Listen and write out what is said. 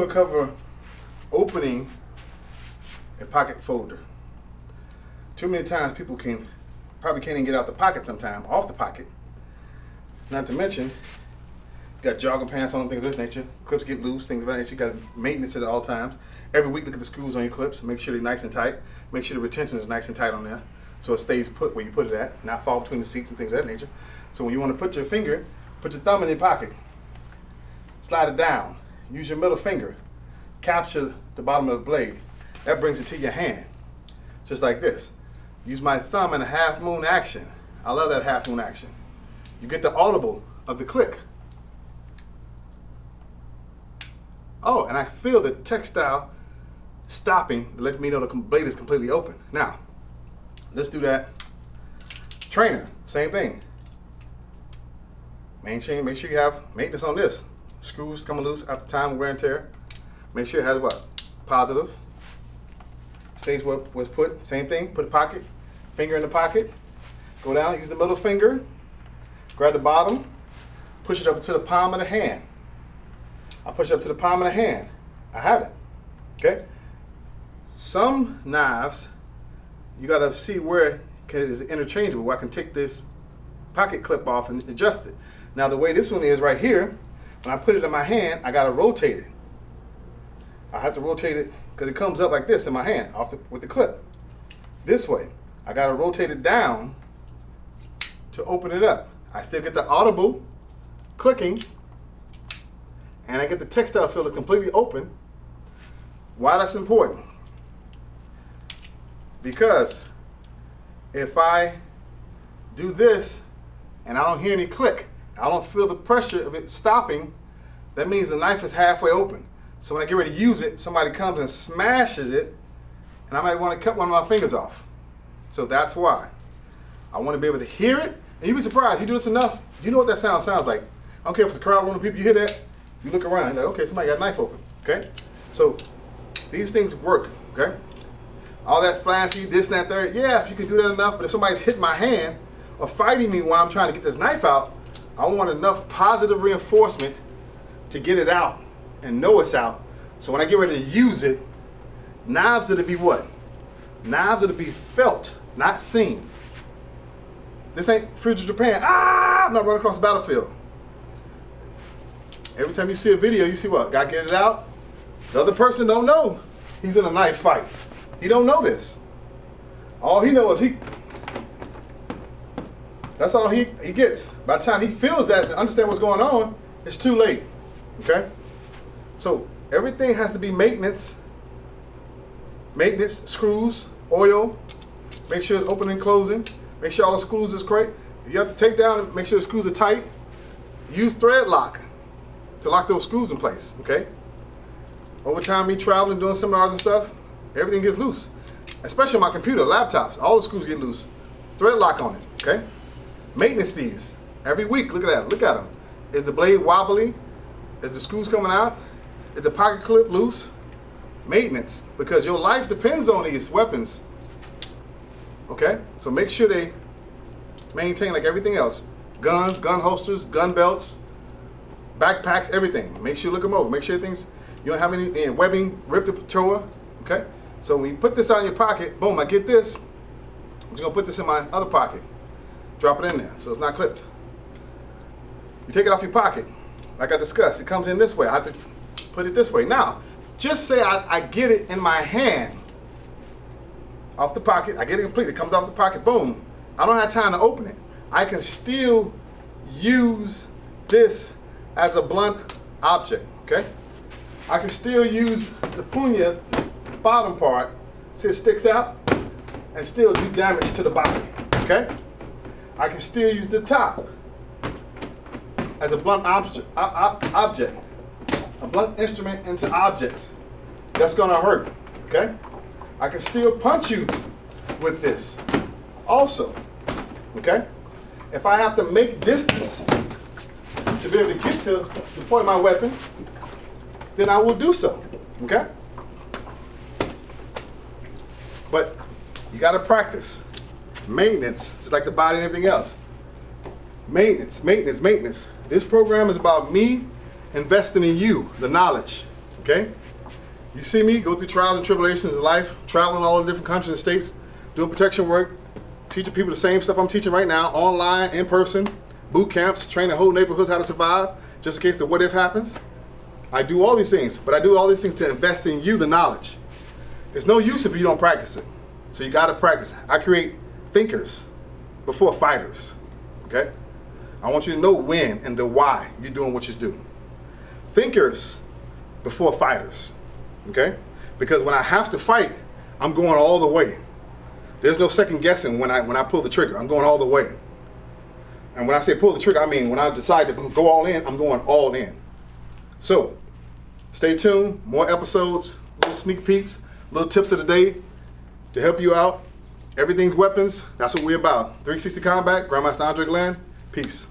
to cover opening a pocket folder. Too many times people probably can't even get out the pocket sometime, off the pocket. Not to mention, you got jogging pants on, things of this nature. Clips get loose, things of that nature. You got maintenance at all times. Every week, look at the screws on your clips. Make sure they're nice and tight. Make sure the retention is nice and tight on there, so it stays put where you put it at, not fall between the seats and things of that nature. So when you want to put your finger, put your thumb in your pocket. Slide it down. Use your middle finger. Capture the bottom of the blade. That brings it to your hand, just like this. Use my thumb in a half moon action. I love that half moon action. You get the audible of the click. Oh, and I feel the textile stopping to let me know the blade is completely open. Now, let's do that. Trainer, same thing. Main chain, make sure you have maintenance on this. Screws coming loose after time of wear and tear. Make sure it has what? Positive. Stays where it was put. Same thing, put a pocket, finger in the pocket. Go down, use the middle finger. Grab the bottom, push it up to the palm of the hand. I push it up to the palm of the hand. I have it, okay? Some knives, you gotta see where it's interchangeable, where I can take this pocket clip off and adjust it. Now the way this one is right here, when I put it in my hand, I gotta rotate it. I have to rotate it because it comes up like this in my hand with the clip. This way, I gotta rotate it down to open it up. I still get the audible clicking, and I get the textile feel that's completely open. Why that's important? Because if I do this and I don't hear any click, I don't feel the pressure of it stopping, that means the knife is halfway open. So when I get ready to use it, somebody comes and smashes it, and I might want to cut one of my fingers off. So that's why. I want to be able to hear it, and you'd be surprised. You do this enough, you know what that sound sounds like. I don't care if it's a crowd full of people, you hear that, you look around, you're like, okay, somebody got a knife open, okay? So these things work, okay? All that fancy, this and that, third, yeah, if you can do that enough, but if somebody's hitting my hand or fighting me while I'm trying to get this knife out, I want enough positive reinforcement to get it out and know it's out. So when I get ready to use it, knives that'll be what? Knives that'll be felt, not seen. This ain't Fuji Japan. I'm not running across the battlefield. Every time you see a video, you see what? Gotta get it out. The other person don't know he's in a knife fight. He don't know this. All he knows is that's all he gets. By the time he feels that and understand what's going on, it's too late. Okay? So everything has to be maintenance. Maintenance, screws, oil. Make sure it's opening and closing. Make sure all the screws is correct. If you have to take down and make sure the screws are tight, use thread lock to lock those screws in place, okay? Over time, me traveling, doing seminars and stuff, everything gets loose. Especially on my computer, laptops, all the screws get loose. Thread lock on it, okay? Maintenance these. Every week, look at that, look at them. Is the blade wobbly? Is the screws coming out? Is the pocket clip loose? Maintenance, because your life depends on these weapons. Okay, so make sure they maintain like everything else. Guns, gun holsters, gun belts, backpacks, everything. Make sure you look them over. Make sure things, you don't have any webbing, ripped or tore. Okay, so when you put this out in your pocket, boom, I get this. I'm just gonna put this in my other pocket. Drop it in there, so it's not clipped. You take it off your pocket. Like I discussed, it comes in this way. I have to put it this way. Now, just say I get it in my hand. Off the pocket, I get it completely, it comes off the pocket, boom. I don't have time to open it. I can still use this as a blunt object, okay? I can still use the punya, bottom part, see it sticks out, and still do damage to the body, okay? I can still use the top as a blunt object, a blunt instrument into objects. That's gonna hurt, okay? I can still punch you with this also, okay? If I have to make distance to be able to get to deploy my weapon, then I will do so, okay? But you gotta practice. Maintenance, just like the body and everything else. Maintenance, maintenance, maintenance. This program is about me investing in you, the knowledge, okay? You see me go through trials and tribulations in life, traveling all the different countries and states, doing protection work, teaching people the same stuff I'm teaching right now, online, in person, boot camps, training whole neighborhoods how to survive, just in case the what if happens. I do all these things, but I do all these things to invest in you the knowledge. It's no use if you don't practice it. So you gotta practice. I create thinkers before fighters, okay? I want you to know when and the why you're doing what you do. Thinkers before fighters, okay? Because when I have to fight, I'm going all the way. There's no second guessing when I pull the trigger. I'm going all the way. And when I say pull the trigger, I mean when I decide to go all in, I'm going all in. So, stay tuned, more episodes, little sneak peeks, little tips of the day to help you out. Everything's weapons, that's what we're about. 360 Combat, Grandmaster Andre Glenn, peace.